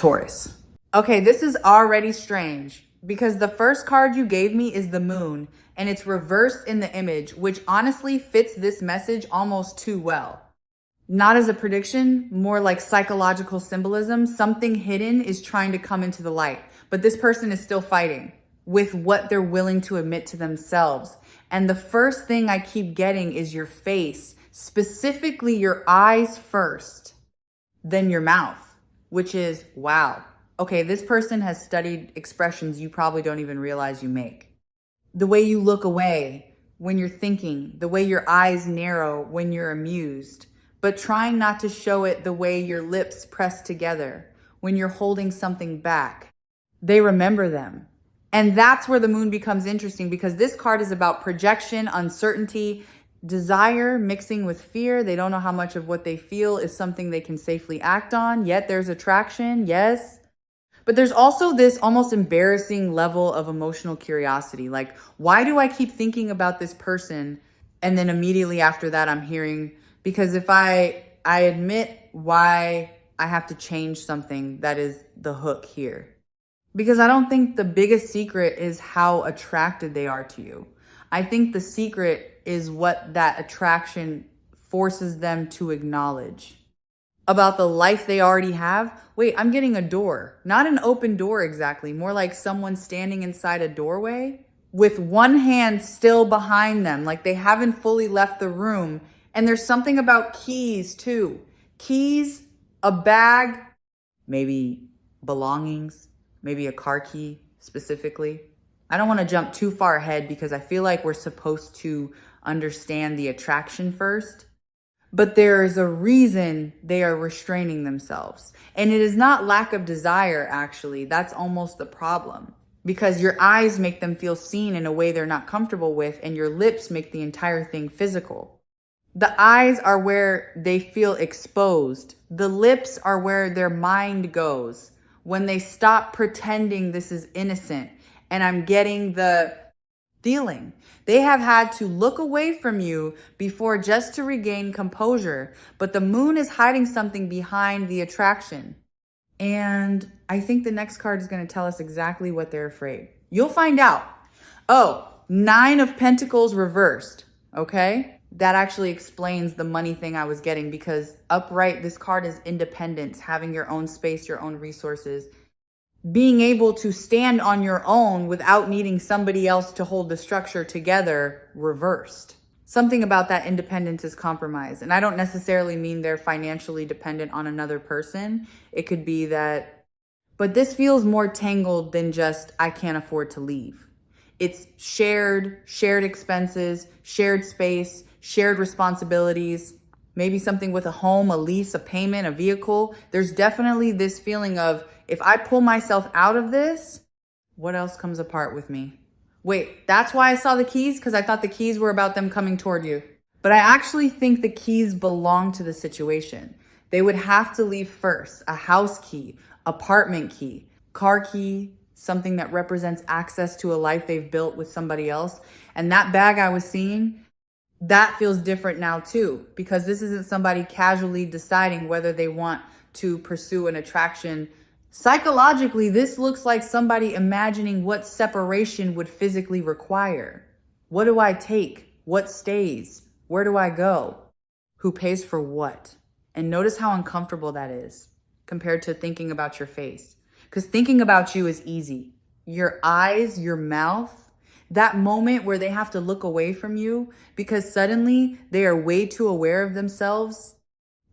Taurus. Okay, this is already strange because the first card you gave me is the moon and it's reversed in the image, which honestly fits this message almost too well. Not as a prediction, more like psychological symbolism. Something hidden is trying to come into the light, but this person is still fighting with what they're willing to admit to themselves. And the first thing I keep getting is your face, specifically your eyes first, then your mouth, which is, wow. Okay, this person has studied expressions you probably don't even realize you make. The way you look away when you're thinking, the way your eyes narrow when you're amused, but trying not to show it the way your lips press together when you're holding something back. They remember them. And that's where the moon becomes interesting because this card is about projection, uncertainty, desire mixing with fear. They don't know how much of what they feel is something they can safely act on, yet there's attraction, yes. But there's also this almost embarrassing level of emotional curiosity. Like, why do I keep thinking about this person? And then immediately after that, I'm hearing, because if I admit why I have to change something, that is the hook here. Because I don't think the biggest secret is how attracted they are to you. I think the secret is what that attraction forces them to acknowledge. About the life they already have. Wait, I'm getting a door. Not an open door exactly. More like someone standing inside a doorway with one hand still behind them. Like they haven't fully left the room. And there's something about keys too. Keys, a bag, maybe belongings, maybe a car key specifically. I don't want to jump too far ahead because I feel like we're supposed to understand the attraction first. But there is a reason they are restraining themselves. And it is not lack of desire, actually. That's almost the problem. Because your eyes make them feel seen in a way they're not comfortable with, and your lips make the entire thing physical. The eyes are where they feel exposed. The lips are where their mind goes when they stop pretending this is innocent. And I'm getting the feeling. They have had to look away from you before just to regain composure. But the moon is hiding something behind the attraction. And I think the next card is going to tell us exactly what they're afraid. You'll find out. Oh, 9 of Pentacles reversed. Okay? That actually explains the money thing I was getting because upright, this card is independence, having your own space, your own resources. Being able to stand on your own without needing somebody else to hold the structure together, reversed. Something about that independence is compromised. And I don't necessarily mean they're financially dependent on another person. It could be that, but this feels more tangled than just, I can't afford to leave. It's shared expenses, shared space, shared responsibilities, maybe something with a home, a lease, a payment, a vehicle. There's definitely this feeling of, if I pull myself out of this, what else comes apart with me? Wait, that's why I saw the keys? Because I thought the keys were about them coming toward you. But I actually think the keys belong to the situation. They would have to leave first. A house key, apartment key, car key, something that represents access to a life they've built with somebody else. And that bag I was seeing, that feels different now too. Because this isn't somebody casually deciding whether they want to pursue an attraction. Psychologically, this looks like somebody imagining what separation would physically require. What do I take? What stays? Where do I go? Who pays for what? And notice how uncomfortable that is compared to thinking about your face. Because thinking about you is easy. Your eyes, your mouth, that moment where they have to look away from you because suddenly they are way too aware of themselves,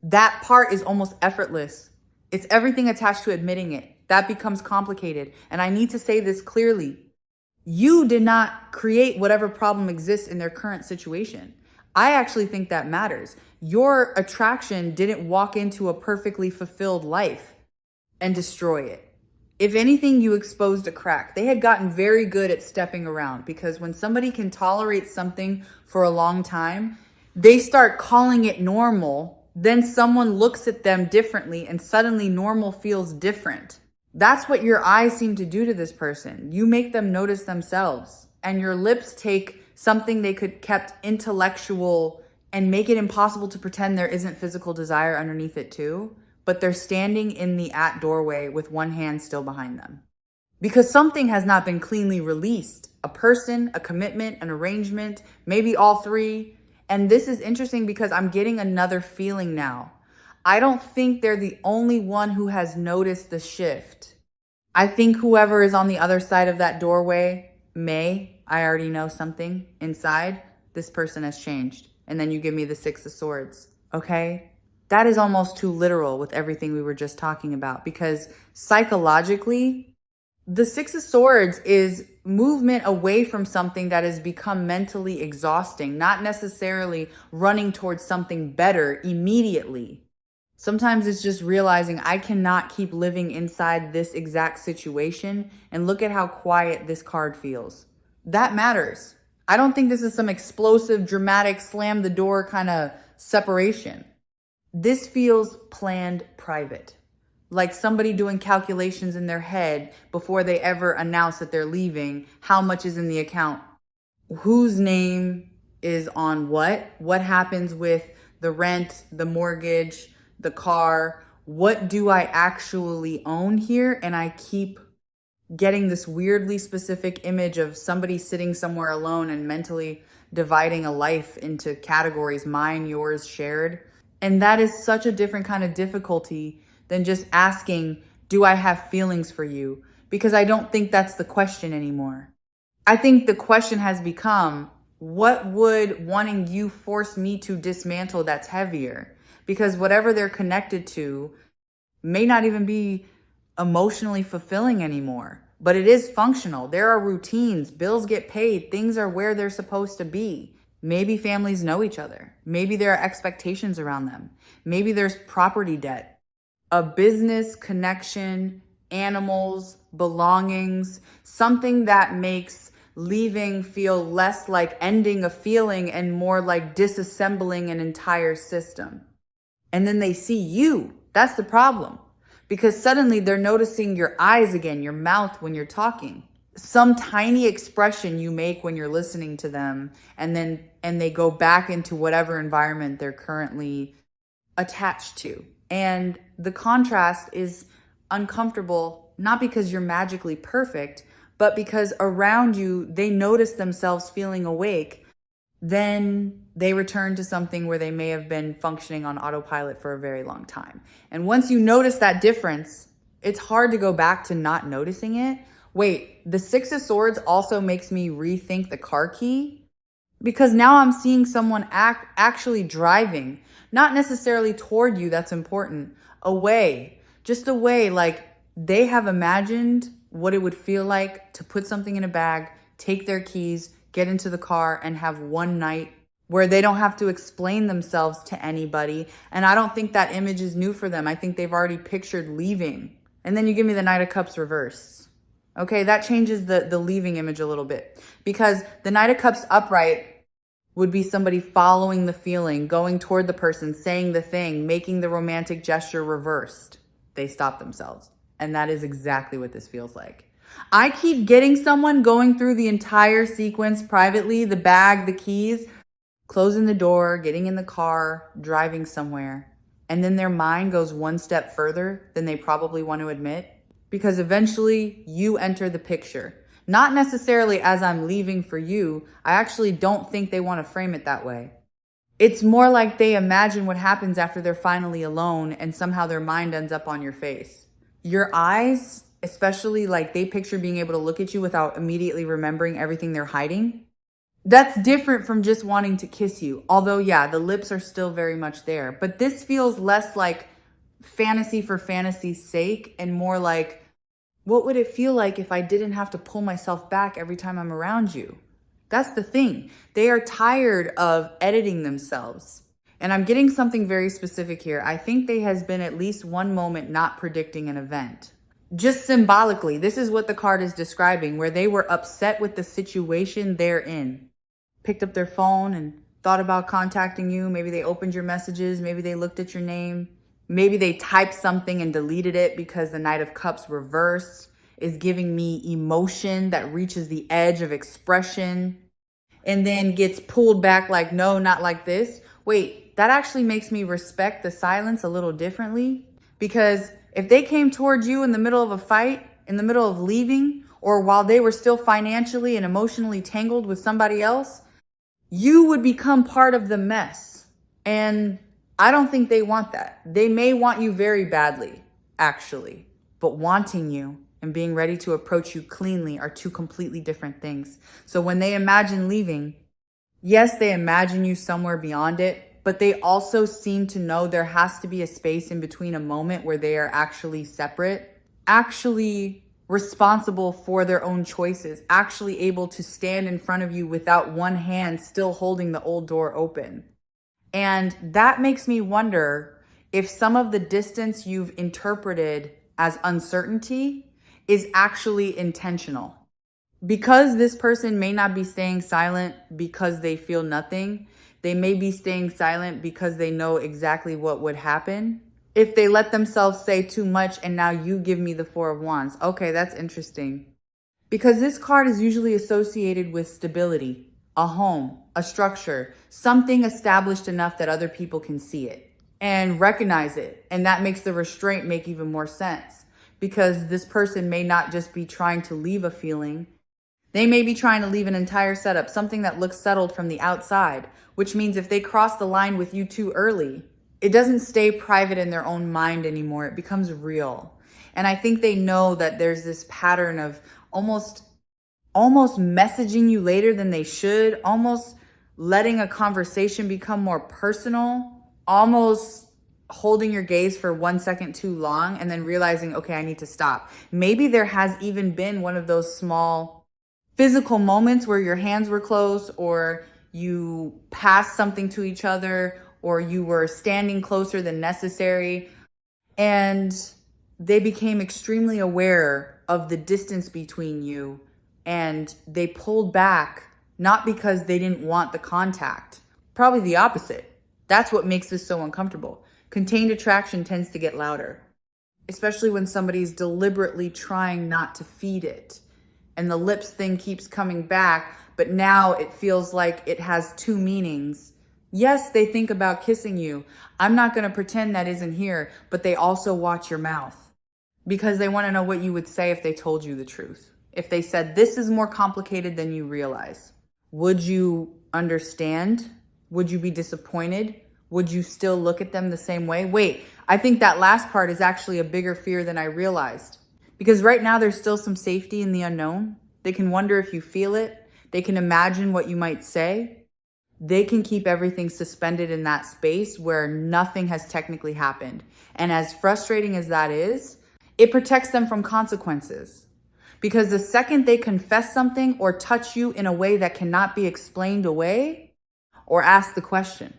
that part is almost effortless. It's everything attached to admitting it. That becomes complicated. And I need to say this clearly. You did not create whatever problem exists in their current situation. I actually think that matters. Your attraction didn't walk into a perfectly fulfilled life and destroy it. If anything, you exposed a crack. They had gotten very good at stepping around because when somebody can tolerate something for a long time, they start calling it normal. Then someone looks at them differently and suddenly normal feels different. That's what your eyes seem to do to this person. You make them notice themselves, and your lips take something they could kept intellectual and make it impossible to pretend there isn't physical desire underneath it too. but they're standing in the doorway with one hand still behind them. Because something has not been cleanly released. A person, a commitment, an arrangement, maybe all three. And this is interesting because I'm getting another feeling now. I don't think they're the only one who has noticed the shift. I think whoever is on the other side of that doorway I already know something inside. This person has changed. And then you give me the Six of Swords, okay? That is almost too literal with everything we were just talking about, because psychologically, the Six of Swords is movement away from something that has become mentally exhausting, not necessarily running towards something better immediately. Sometimes it's just realizing I cannot keep living inside this exact situation, and look at how quiet this card feels. That matters. I don't think this is some explosive, dramatic, slam the door kind of separation. This feels planned, private. Like somebody doing calculations in their head before they ever announce that they're leaving. How much is in the account? Whose name is on what happens with the rent, the mortgage, the car? What do I actually own here? And I keep getting this weirdly specific image of somebody sitting somewhere alone and mentally dividing a life into categories, mine, yours, shared. And that is such a different kind of difficulty than just asking, do I have feelings for you? Because I don't think that's the question anymore. I think the question has become, what would wanting you force me to dismantle that's heavier? Because whatever they're connected to may not even be emotionally fulfilling anymore, but it is functional. There are routines, bills get paid, things are where they're supposed to be. Maybe families know each other. Maybe there are expectations around them. Maybe there's property debt, a business connection, animals, belongings, something that makes leaving feel less like ending a feeling and more like disassembling an entire system. And then they see you. That's the problem. Because suddenly they're noticing your eyes again, your mouth when you're talking. Some tiny expression you make when you're listening to them, and they go back into whatever environment they're currently attached to. And the contrast is uncomfortable, not because you're magically perfect, but because around you, they notice themselves feeling awake. Then they return to something where they may have been functioning on autopilot for a very long time. And once you notice that difference, it's hard to go back to not noticing it. Wait, the Six of Swords also makes me rethink the car key, because now I'm seeing someone actually driving, not necessarily toward you, that's important, away, just away. Like they have imagined what it would feel like to put something in a bag, take their keys, get into the car, and have one night where they don't have to explain themselves to anybody. And I don't think that image is new for them. I think they've already pictured leaving. And then you give me the Knight of Cups reverse. Okay, that changes the leaving image a little bit, because the Knight of Cups upright would be somebody following the feeling, going toward the person, saying the thing, making the romantic gesture reversed. They stop themselves. And that is exactly what this feels like. I keep getting someone going through the entire sequence privately, the bag, the keys, closing the door, getting in the car, driving somewhere. And then their mind goes one step further than they probably want to admit, because eventually you enter the picture. Not necessarily as I'm leaving for you. I actually don't think they want to frame it that way. It's more like they imagine what happens after they're finally alone and somehow their mind ends up on your face. Your eyes, especially, like they picture being able to look at you without immediately remembering everything they're hiding. That's different from just wanting to kiss you. Although, yeah, the lips are still very much there. But this feels less like fantasy for fantasy's sake and more like, what would it feel like if I didn't have to pull myself back every time I'm around you? That's the thing. They are tired of editing themselves. And I'm getting something very specific here. I think there has been at least one moment not predicting an event. Just symbolically, this is what the card is describing, where they were upset with the situation they're in. Picked up their phone and thought about contacting you. Maybe they opened your messages. Maybe they looked at your name. Maybe they typed something and deleted it because the Knight of Cups reverse is giving me emotion that reaches the edge of expression and then gets pulled back like, no, not like this. Wait, that actually makes me respect the silence a little differently, Because if they came towards you in the middle of a fight, in the middle of leaving, or while they were still financially and emotionally tangled with somebody else, you would become part of the mess. And I don't think they want that. They may want you very badly, actually, but wanting you and being ready to approach you cleanly are two completely different things. So when they imagine leaving, yes, they imagine you somewhere beyond it, but they also seem to know there has to be a space in between, a moment where they are actually separate, actually responsible for their own choices, actually able to stand in front of you without one hand still holding the old door open. And that makes me wonder if some of the distance you've interpreted as uncertainty is actually intentional. Because this person may not be staying silent because they feel nothing. They may be staying silent because they know exactly what would happen if they let themselves say too much and now you give me the Four of Wands. Okay, that's interesting. Because this card is usually associated with stability, a home, a structure, something established enough that other people can see it and recognize it. And that makes the restraint make even more sense, because this person may not just be trying to leave a feeling. They may be trying to leave an entire setup, something that looks settled from the outside, which means if they cross the line with you too early, it doesn't stay private in their own mind anymore. It becomes real. And I think they know that there's this pattern of almost messaging you later than they should, almost letting a conversation become more personal, almost holding your gaze for 1 second too long and then realizing, okay, I need to stop. Maybe there has even been one of those small physical moments where your hands were close, or you passed something to each other, or you were standing closer than necessary, and they became extremely aware of the distance between you, and they pulled back, not because they didn't want the contact. Probably the opposite. That's what makes this so uncomfortable. Contained attraction tends to get louder, especially when somebody's deliberately trying not to feed it. And the lips thing keeps coming back, but now it feels like it has two meanings. Yes, they think about kissing you. I'm not going to pretend that isn't here, but they also watch your mouth because they want to know what you would say if they told you the truth. If they said, this is more complicated than you realize. Would you understand? Would you be disappointed? Would you still look at them the same way? Wait, I think that last part is actually a bigger fear than I realized. Because right now there's still some safety in the unknown. They can wonder if you feel it. They can imagine what you might say. They can keep everything suspended in that space where nothing has technically happened. And as frustrating as that is, it protects them from consequences. Because the second they confess something or touch you in a way that cannot be explained away or ask the question,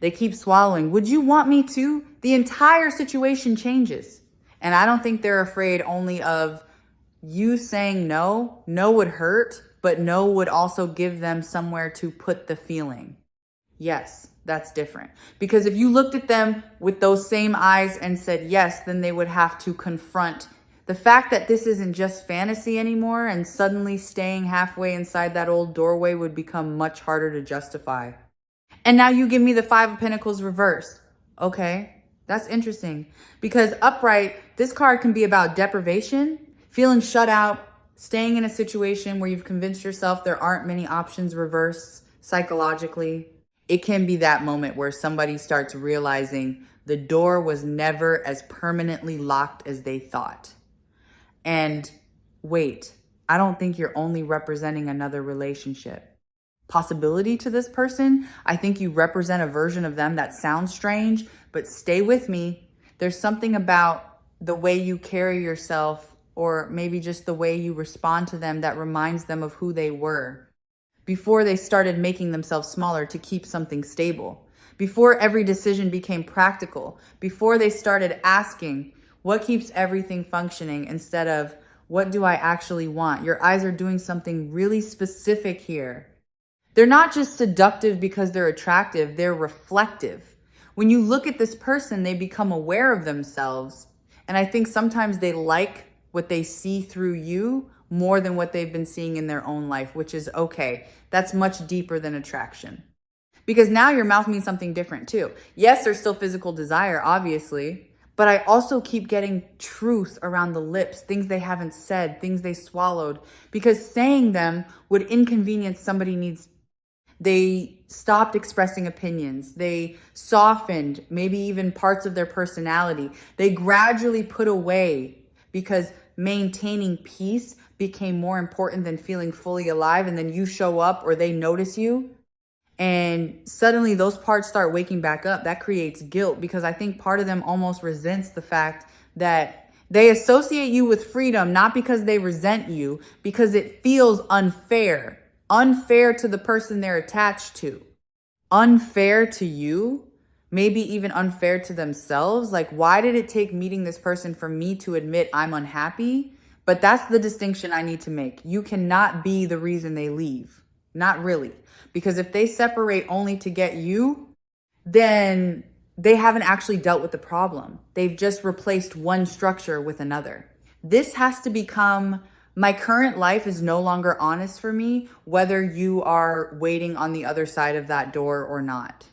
they keep swallowing. Would you want me to? The entire situation changes. And I don't think they're afraid only of you saying no. No would hurt, but no would also give them somewhere to put the feeling. Yes, that's different. Because if you looked at them with those same eyes and said yes, then they would have to confront the fact that this isn't just fantasy anymore, and suddenly staying halfway inside that old doorway would become much harder to justify. And now you give me the Five of Pentacles reversed. Okay. That's interesting, because upright, this card can be about deprivation, feeling shut out, staying in a situation where you've convinced yourself there aren't many options reversed psychologically. It can be that moment where somebody starts realizing the door was never as permanently locked as they thought. And wait, I don't think you're only representing another relationship. Possibility to this person. I think you represent a version of them that sounds strange, but stay with me. There's something about the way you carry yourself, or maybe just the way you respond to them, that reminds them of who they were before they started making themselves smaller to keep something stable, before every decision became practical, before they started asking what keeps everything functioning instead of what do I actually want. Your eyes are doing something really specific here. They're not just seductive because they're attractive, they're reflective. When you look at this person, they become aware of themselves. And I think sometimes they like what they see through you more than what they've been seeing in their own life, which is okay. That's much deeper than attraction. Because now your mouth means something different too. Yes, there's still physical desire, obviously, But I also keep getting truth around the lips, things they haven't said, things they swallowed, because saying them would inconvenience somebody needs. They stopped expressing opinions. They softened maybe even parts of their personality. They gradually put away because maintaining peace became more important than feeling fully alive. And then you show up or they notice you, and suddenly those parts start waking back up. That creates guilt, because I think part of them almost resents the fact that they associate you with freedom, not because they resent you, because it feels unfair. Unfair to the person they're attached to. Unfair to you. Maybe even unfair to themselves. Like, why did it take meeting this person for me to admit I'm unhappy? But that's the distinction I need to make. You cannot be the reason they leave. Not really. Because if they separate only to get you, then they haven't actually dealt with the problem. They've just replaced one structure with another. This has to become, my current life is no longer honest for me, whether you are waiting on the other side of that door or not.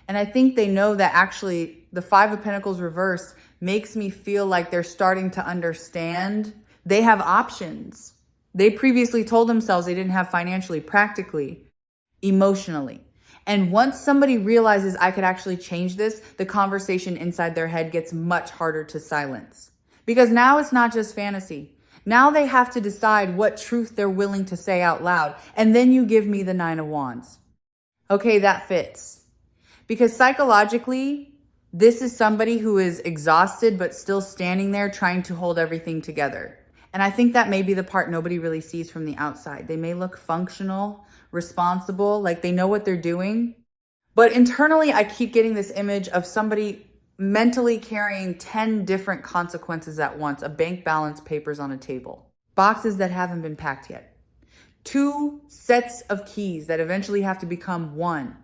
And I think they know that actually the Five of Pentacles reverse makes me feel like they're starting to understand they have options. They previously told themselves they didn't have financially, practically, emotionally. And once somebody realizes I could actually change this, the conversation inside their head gets much harder to silence. Because now it's not just fantasy. Now they have to decide what truth they're willing to say out loud. And then you give me the Nine of Wands. Okay, that fits. Because psychologically, this is somebody who is exhausted but still standing there trying to hold everything together. And I think that may be the part nobody really sees from the outside. They may look functional, responsible, like they know what they're doing. But internally, I keep getting this image of somebody mentally carrying 10 different consequences at once. A bank balance, papers on a table, boxes that haven't been packed yet, 2 sets of keys that eventually have to become 1,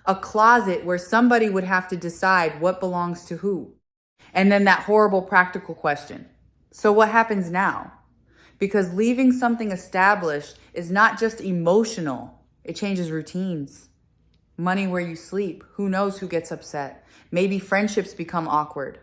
a closet where somebody would have to decide what belongs to who, and then that horrible practical question. So what happens now? Because leaving something established is not just emotional. It changes routines. Money where you sleep. Who knows who gets upset? Maybe friendships become awkward.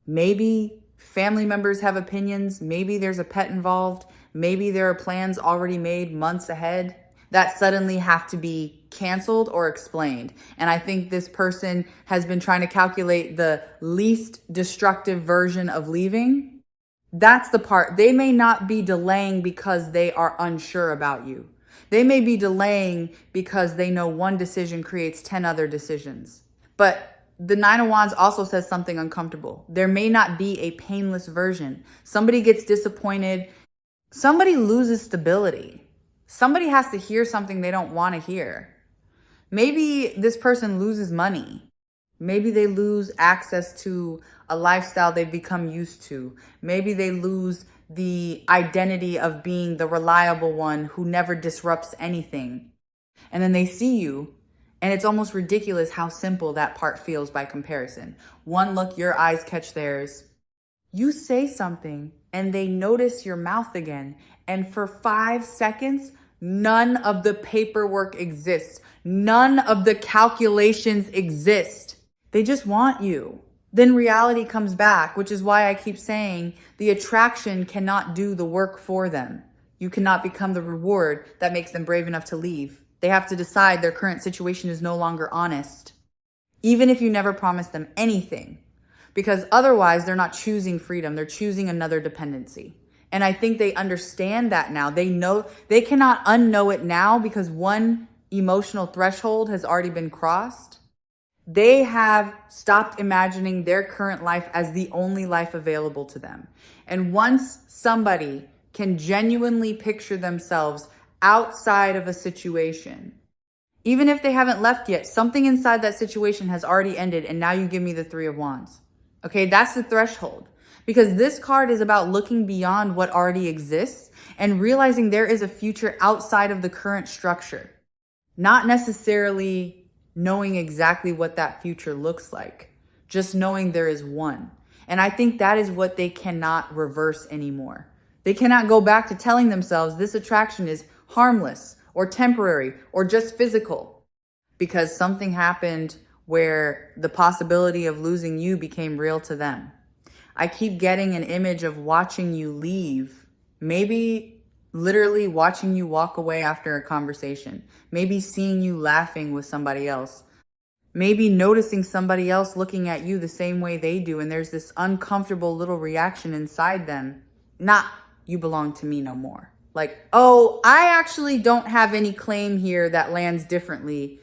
Maybe family members have opinions. Maybe there's a pet involved. Maybe there are plans already made months ahead that suddenly have to be canceled or explained. And I think this person has been trying to calculate the least destructive version of leaving. That's the part. They may not be delaying because they are unsure about you. They may be delaying because they know one decision creates 10 other decisions. But the Nine of Wands also says something uncomfortable. There may not be a painless version. Somebody gets disappointed. Somebody loses stability. Somebody has to hear something they don't want to hear. Maybe this person loses money. Maybe they lose access to a lifestyle they've become used to. Maybe they lose the identity of being the reliable one who never disrupts anything. And then they see you, and it's almost ridiculous how simple that part feels by comparison. One look, your eyes catch theirs. You say something, and they notice your mouth again. And for 5 seconds, none of the paperwork exists. None of the calculations exist. They just want you. Then reality comes back, which is why I keep saying the attraction cannot do the work for them. You cannot become the reward that makes them brave enough to leave. They have to decide their current situation is no longer honest, even if you never promise them anything, because otherwise they're not choosing freedom. They're choosing another dependency. And I think they understand that now. They know they cannot unknow it now because one emotional threshold has already been crossed. They have stopped imagining their current life as the only life available to them. And once somebody can genuinely picture themselves outside of a situation, even if they haven't left yet, something inside that situation has already ended, and now you give me the Three of Wands. Okay, that's the threshold. Because this card is about looking beyond what already exists and realizing there is a future outside of the current structure. Not necessarily knowing exactly what that future looks like, just knowing there is one. And I think that is what they cannot reverse anymore. They cannot go back to telling themselves this attraction is harmless or temporary or just physical, because something happened where the possibility of losing you became real to them. I keep getting an image of watching you leave. Maybe literally watching you walk away after a conversation. Maybe seeing you laughing with somebody else. Maybe noticing somebody else looking at you the same way they do, and there's this uncomfortable little reaction inside them. Not, you belong to me no more. Like, oh, I actually don't have any claim here that lands differently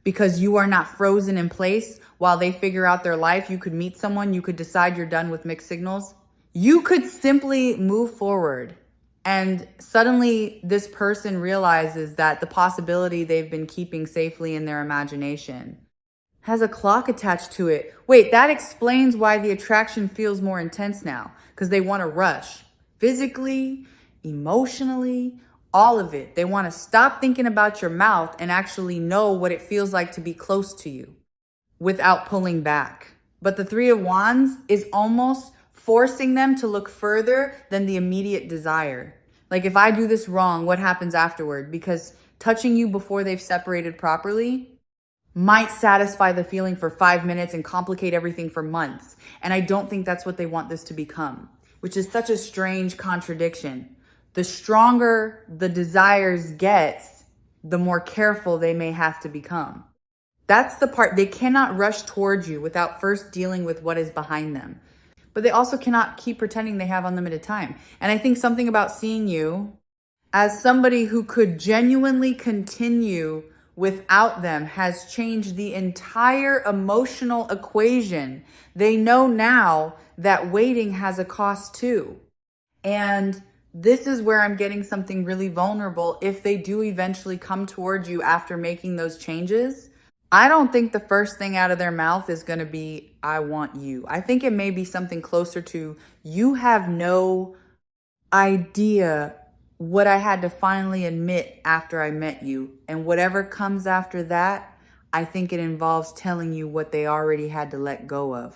because you are not frozen in place while they figure out their life. You could meet someone, you could decide you're done with mixed signals. You could simply move forward. And suddenly this person realizes that the possibility they've been keeping safely in their imagination has a clock attached to it. Wait, that explains why the attraction feels more intense now, because they want to rush physically, emotionally, all of it. They want to stop thinking about your mouth and actually know what it feels like to be close to you without pulling back. But the Three of Wands is almost forcing them to look further than the immediate desire. Like, if I do this wrong, what happens afterward? Because touching you before they've separated properly might satisfy the feeling for 5 minutes and complicate everything for months. And I don't think that's what they want this to become, which is such a strange contradiction. The stronger the desires gets, the more careful they may have to become. That's the part. They cannot rush towards you without first dealing with what is behind them. But they also cannot keep pretending they have unlimited time. And I think something about seeing you as somebody who could genuinely continue without them has changed the entire emotional equation. They know now that waiting has a cost too. And this is where I'm getting something really vulnerable. If they do eventually come towards you after making those changes, I don't think the first thing out of their mouth is going to be, I want you. I think it may be something closer to, you have no idea what I had to finally admit after I met you. And whatever comes after that, I think it involves telling you what they already had to let go of.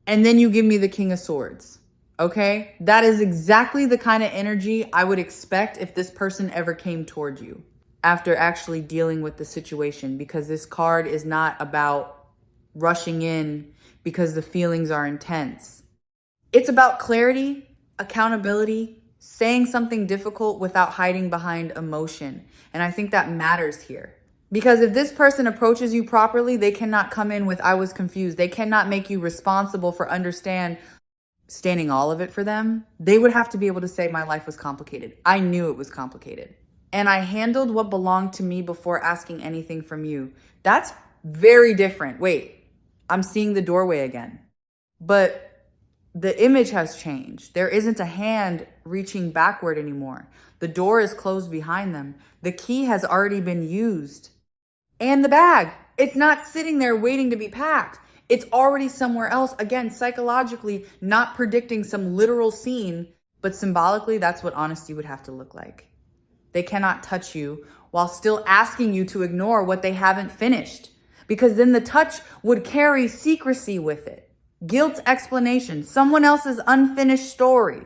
And then you give me the King of Swords. Okay? That is exactly the kind of energy I would expect if this person ever came toward you after actually dealing with the situation, because this card is not about rushing in because the feelings are intense. It's about clarity, accountability, saying something difficult without hiding behind emotion. And I think that matters here. Because if this person approaches you properly, they cannot come in with, I was confused. They cannot make you responsible for understanding all of it for them. They would have to be able to say, my life was complicated. I knew it was complicated. And I handled what belonged to me before asking anything from you. That's very different. Wait, I'm seeing the doorway again. But the image has changed. There isn't a hand reaching backward anymore. The door is closed behind them. The key has already been used. And the bag, it's not sitting there waiting to be packed. It's already somewhere else. Again, psychologically, not predicting some literal scene, but symbolically, that's what honesty would have to look like. They cannot touch you while still asking you to ignore what they haven't finished, because then the touch would carry secrecy with it. Guilt explanation, someone else's unfinished story.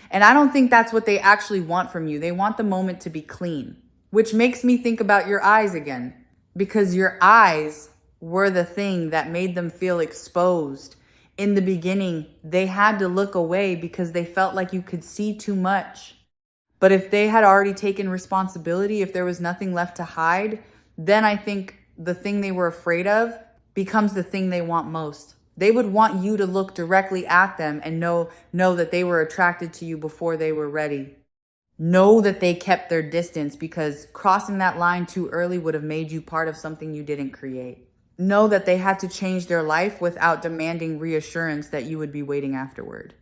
And I don't think that's what they actually want from you. They want the moment to be clean, which makes me think about your eyes again, because your eyes were the thing that made them feel exposed. In the beginning, they had to look away because they felt like you could see too much. But if they had already taken responsibility, if there was nothing left to hide, then I think the thing they were afraid of becomes the thing they want most. They would want you to look directly at them and know that they were attracted to you before they were ready. Know that they kept their distance, because crossing that line too early would have made you part of something you didn't create. Know that they had to change their life without demanding reassurance that you would be waiting afterward.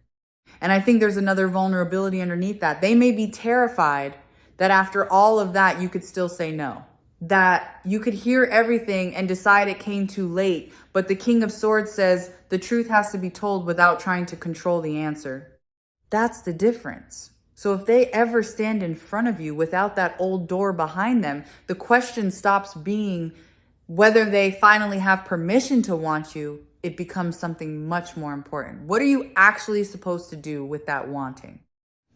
And I think there's another vulnerability underneath that. They may be terrified that after all of that, you could still say no. That you could hear everything and decide it came too late. But the King of Swords says the truth has to be told without trying to control the answer. That's the difference. So if they ever stand in front of you without that old door behind them, the question stops being whether they finally have permission to want you. It becomes something much more important. What are you actually supposed to do with that wanting?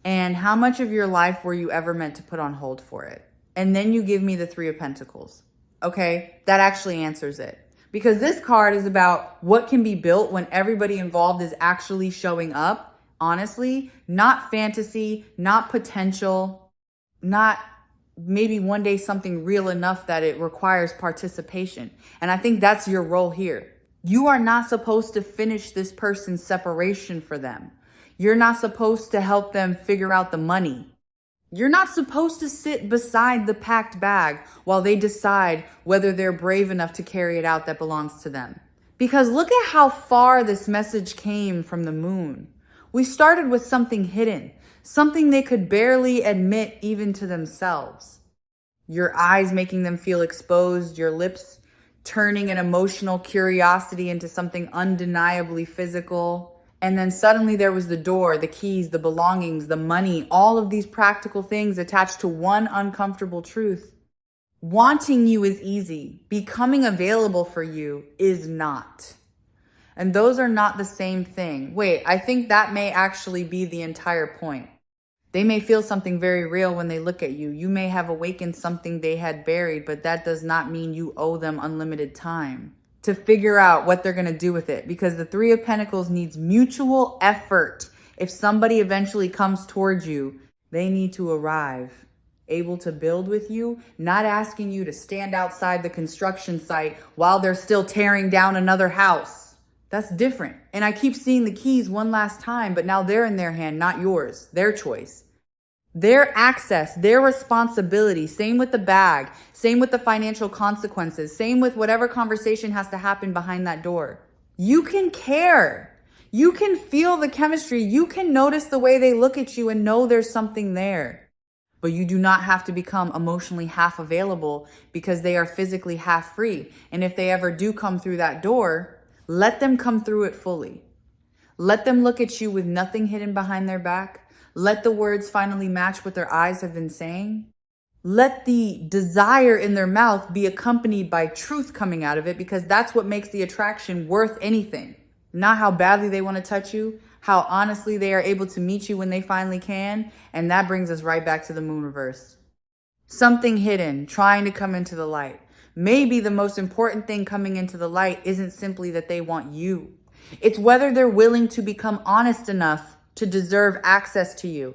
And how much of your life were you ever meant to put on hold for it? And then you give me the Three of Pentacles. Okay, that actually answers it. Because this card is about what can be built when everybody involved is actually showing up, honestly, not fantasy, not potential, not maybe one day something real enough that it requires participation. And I think that's your role here. You are not supposed to finish this person's separation for them. You're not supposed to help them figure out the money. You're not supposed to sit beside the packed bag while they decide whether they're brave enough to carry it out that belongs to them. Because look at how far this message came from the moon. We started with something hidden, something they could barely admit even to themselves. Your eyes making them feel exposed, your lips turning an emotional curiosity into something undeniably physical. And then suddenly there was the door, the keys, the belongings, the money, all of these practical things attached to one uncomfortable truth. Wanting you is easy. Becoming available for you is not. And those are not the same thing. Wait, I think that may actually be the entire point. They may feel something very real when they look at you. You may have awakened something they had buried, but that does not mean you owe them unlimited time to figure out what they're going to do with it, because the Three of Pentacles needs mutual effort. If somebody eventually comes towards you, they need to arrive, able to build with you, not asking you to stand outside the construction site while they're still tearing down another house. That's different. And I keep seeing the keys one last time, but now they're in their hand, not yours, their choice. Their access, their responsibility, same with the bag, same with the financial consequences, same with whatever conversation has to happen behind that door. You can care. You can feel the chemistry. You can notice the way they look at you and know there's something there. But you do not have to become emotionally half available because they are physically half free. And if they ever do come through that door, let them come through it fully. Let them look at you with nothing hidden behind their back. Let the words finally match what their eyes have been saying. Let the desire in their mouth be accompanied by truth coming out of it, because that's what makes the attraction worth anything. Not how badly they want to touch you, how honestly they are able to meet you when they finally can. And that brings us right back to the moon reverse. Something hidden, trying to come into the light. Maybe the most important thing coming into the light isn't simply that they want you. It's whether they're willing to become honest enough to deserve access to you.